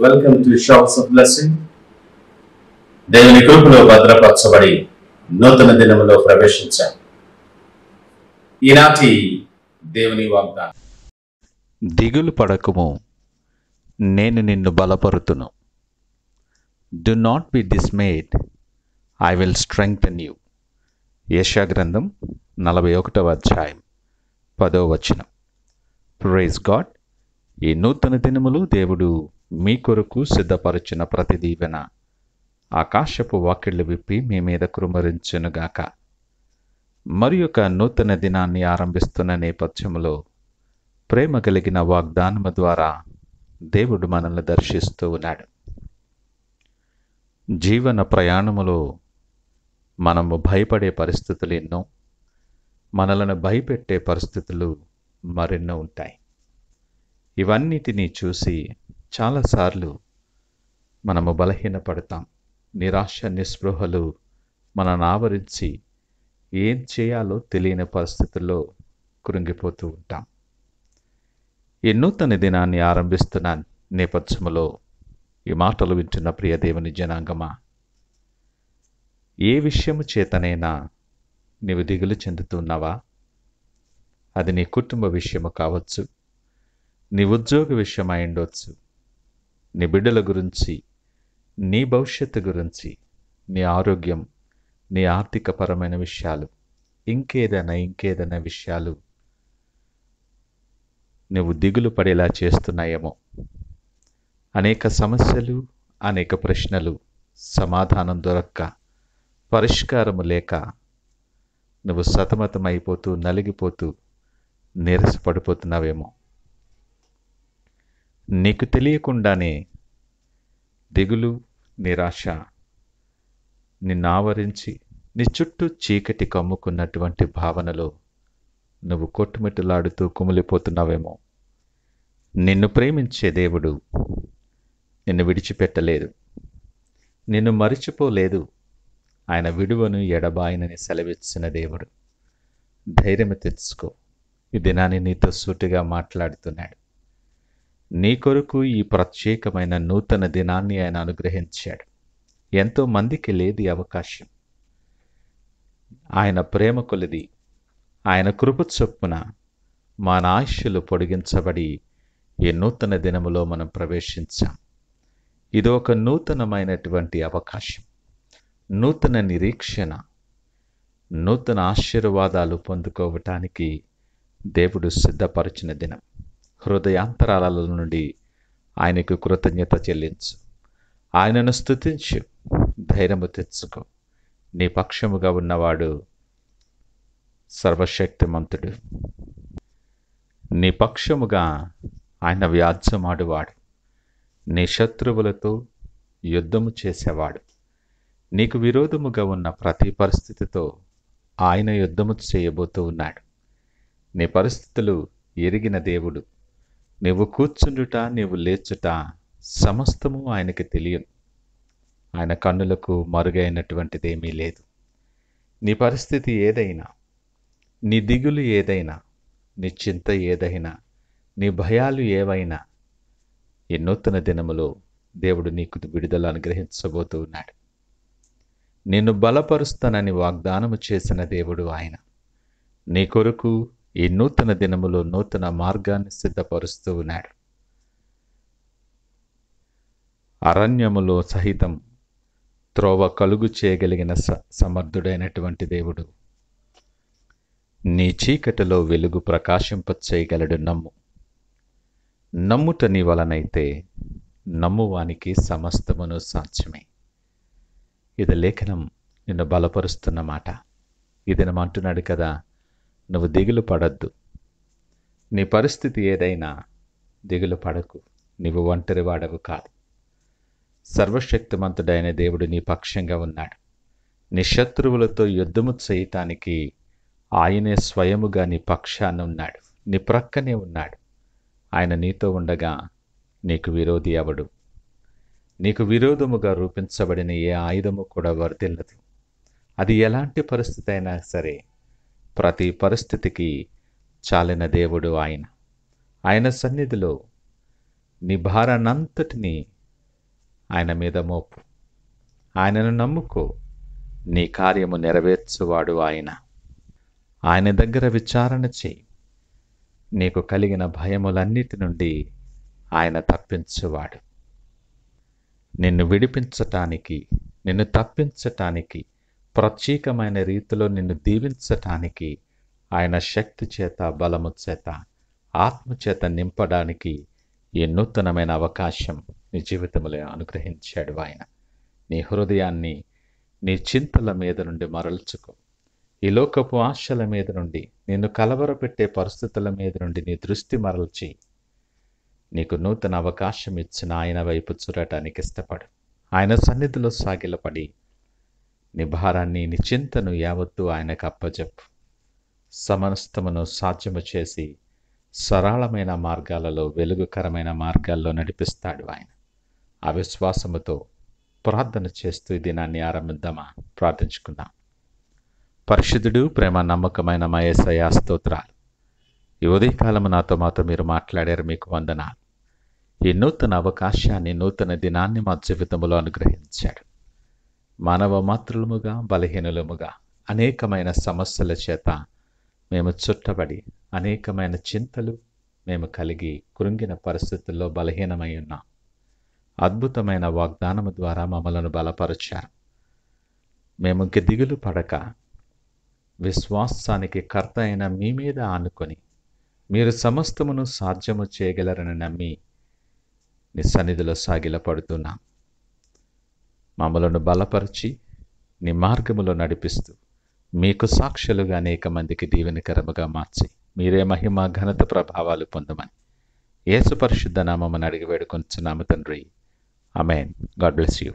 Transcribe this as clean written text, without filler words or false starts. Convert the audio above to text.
Welcome to shops of blessing. దేవుని కృపలో భద్రపరచబడి నూతన దినములో ప్రవేశించాం. ఈనాటి దేవుని వాగ్దానం, దిగులు పడకుము, నేను నిన్ను బలపరుతును. Do not be dismayed, I will strengthen you. యెషయా గ్రంథం 41వ అధ్యాయం 10వ వచనం. Praise God. ఈ నూతన దినములు దేవుడు మీ కొరకు సిద్ధపరిచిన ప్రతి దీవెన ఆకాశపు వాకిళ్లు విప్పి మీ మీద కురుమరించునుగాక. మరి ఒక నూతన దినాన్ని ఆరంభిస్తున్న నేపథ్యములో ప్రేమ కలిగిన వాగ్దానము ద్వారా దేవుడు మనల్ని దర్శిస్తూ ఉన్నాడు. జీవన ప్రయాణములో మనము భయపడే పరిస్థితులు ఎన్నో, మనలను భయపెట్టే పరిస్థితులు మరెన్నో ఉంటాయి. ఇవన్నిటినీ చూసి చాలాసార్లు మనము బలహీనపడతాం. నిరాశ నిస్పృహలు మనను ఆవరించి ఏం చేయాలో తెలియని పరిస్థితుల్లో కృంగిపోతూ ఉంటాం. ఈ నూతన దినాన్ని ఆరంభిస్తున్న నేపథ్యములో ఈ మాటలు వింటున్న ప్రియ దేవుని జనాంగమా, ఏ విషయము చేతనైనా నీవు దిగులు చెందుతున్నావా? అది నీ కుటుంబ విషయము కావచ్చు, నీ ఉద్యోగ విషయం అయి ఉండవచ్చు, నీ బిడ్డల గురించి, నీ భవిష్యత్తు గురించి, నీ ఆరోగ్యం, నీ ఆర్థికపరమైన విషయాలు, ఇంకేదైనా విషయాలు నువ్వు దిగులు పడేలా చేస్తున్నాయేమో. అనేక సమస్యలు, అనేక ప్రశ్నలు, సమాధానం దొరక్క, పరిష్కారము లేక నువ్వు సతమతమైపోతూ, నలిగిపోతూ, నీరసపడిపోతున్నావేమో. నీకు తెలియకుండానే దిగులు, నిరాశ నిన్ను ఆవరించి నీ చుట్టూ చీకటి కమ్ముకున్నటువంటి భావనలో నువ్వు కొట్టుమిట్టులాడుతూ కుమిలిపోతున్నావేమో. నిన్ను ప్రేమించే దేవుడు నిన్ను విడిచిపెట్టలేదు, నిన్ను మరిచిపోలేదు. ఆయన విడువను ఎడబాయనని సెలవిచ్చిన దేవుడు. ధైర్యము తెచ్చుకో. ఈ దినాన్ని నీతో సూటిగా మాట్లాడుతున్నాడు. నీ కొరకు ఈ ప్రత్యేకమైన నూతన దినాన్ని ఆయన అనుగ్రహించాడు. ఎంతో మందికి లేదు ఈ అవకాశం. ఆయన ప్రేమ కొలిది, ఆయన కృప చొప్పున మన ఆయుష్యులు పొడిగించబడి ఈ నూతన దినములో మనం ప్రవేశించాం. ఇది ఒక నూతనమైనటువంటి అవకాశం, నూతన నిరీక్షణ, నూతన ఆశీర్వాదాలు పొందుకోవటానికి దేవుడు సిద్ధపరిచిన దినం. హృదయాంతరాల నుండి ఆయనకు కృతజ్ఞత చెల్లించు, ఆయనను స్తుతించు, ధైర్యము తెచ్చుకో. నీ పక్షముగా ఉన్నవాడు సర్వశక్తిమంతుడు. నీ పక్షముగా ఆయన వ్యాజ్యమాడువాడు. నీ శత్రువులతో యుద్ధము చేసేవాడు. నీకు విరోధముగా ఉన్న ప్రతి పరిస్థితితో ఆయన యుద్ధము చేయబోతూ ఉన్నాడు. నీ పరిస్థితులు ఎరిగిన దేవుడు. నీవు కూర్చుండుట, నీవు లేచుట సమస్తము ఆయనకి తెలియను. ఆయన కన్నులకు మరుగైనటువంటిది ఏమీ లేదు. నీ పరిస్థితి ఏదైనా, నీ దిగులు ఏదైనా, నీ చింత ఏదైనా, నీ భయాలు ఏవైనా, ఈ నూతన దినములో దేవుడు నీకు విడుదల అనుగ్రహించబోతూ ఉన్నాడు. నిన్ను బలపరుస్తానని వాగ్దానము చేసిన దేవుడు ఆయన. నీ కొరకు ఈ నూతన దినములో నూతన మార్గాన్ని సిద్ధపరుస్తూ ఉన్నాడు. అరణ్యములో సహితం త్రోవ కలుగు చేయగలిగిన సమర్థుడైనటువంటి దేవుడు. నీ చీకటిలో వెలుగు ప్రకాశింపచేయగలడు. నమ్ముట నీ వలనైతే నమ్మువానికి సమస్తమును సాధ్యమే. ఇది లేఖనం నిన్ను బలపరుస్తున్న మాట. ఇది అంటున్నాడు కదా, నువ్వు దిగులు పడద్దు. నీ పరిస్థితి ఏదైనా దిగులు పడకు. నీవు ఒంటరి వాడవు కాదు. సర్వశక్తిమంతుడైన దేవుడు నీ పక్షంగా ఉన్నాడు. నీ శత్రువులతో యుద్ధము చేయటానికి ఆయనే స్వయముగా నీ పక్షాన ఉన్నాడు, నీ ప్రక్కనే ఉన్నాడు. ఆయన నీతో ఉండగా నీకు విరోధి అవడు. నీకు విరోధముగా రూపించబడిన ఏ ఆయుధము కూడా వర్ధిల్లదు. అది ఎలాంటి పరిస్థితి అయినా సరే, ప్రతి పరిస్థితికి చాలిన దేవుడు ఆయన. ఆయన సన్నిధిలో నీ భారాన్నంతటినీ ఆయన మీద మోపు. ఆయనను నమ్ముకో. నీ కార్యము నెరవేర్చువాడు ఆయన. ఆయన దగ్గర విచారణ చేయి. నీకు కలిగిన భయములన్నిటి నుండి ఆయన తప్పించువాడు. నిన్ను విడిపించటానికి, నిన్ను తప్పించటానికి, ప్రత్యేకమైన రీతిలో నిన్ను దీవించటానికి, ఆయన శక్తి చేత, బలము చేత, ఆత్మచేత నింపడానికి ఈ నూతనమైన అవకాశం నీ జీవితంలో అనుగ్రహించాడు ఆయన. నీ హృదయాన్ని నీ చింతల మీద నుండి మరల్చుకో. ఈ లోకపు ఆశల మీద నుండి, నిన్ను కలవరపెట్టే పరిస్థితుల మీద నుండి నీ దృష్టి మరల్చి, నీకు నూతన అవకాశం ఇచ్చిన ఆయన వైపు చూడటానికి ఇష్టపడు. ఆయన సన్నిధిలో సాగిలపడి నీ భారాన్ని, నీ చింతను యావత్తు ఆయనకు అప్పజెప్పు. సమస్తమును సాధ్యము చేసి సరళమైన మార్గాలలో, వెలుగుకరమైన మార్గాల్లో నడిపిస్తాడు ఆయన. ఆ విశ్వాసముతో ప్రార్థన చేస్తూ ఈ దినాన్ని ఆరంభిద్దామా? ప్రార్థించుకుందాం. పరిశుద్ధుడు, ప్రేమ నమ్మకమైన మా యేసయ్యా స్తోత్రాలు. ఈ ఉదయకాలము మాతో మీరు మాట్లాడారు, మీకు వందనాలు. ఈ నూతన అవకాశాన్ని, నూతన దినాన్ని మా జీవితంలో అనుగ్రహించాడు. మానవ మాతృలముగా, బలహీనులముగా, అనేకమైన సమస్యల చేత మేము చుట్టబడి, అనేకమైన చింతలు మేము కలిగి, కృంగిన పరిస్థితుల్లో బలహీనమై ఉన్నాం. అద్భుతమైన వాగ్దానము ద్వారా మమ్మలను బలపరిచారు. మేము దిగులు పడక, విశ్వాసానికి కర్త అయిన మీ మీద ఆనుకొని, మీరు సమస్తమును సాధ్యము చేయగలరని నమ్మి నీ సన్నిధిలో సాగిలపడుతున్నాం. మమ్మలను బలపరిచి నీ మార్గములో నడిపిస్తూ, మీకు సాక్షులుగా అనేక మందికి దీవెనకరముగా మార్చి, మీరే మహిమ, ఘనత, ప్రభావాలు పొందమని యేసు పరిశుద్ధ నామమున అడిగి వేడుకొంచున్నాము తండ్రి. ఆమేన్. God bless you.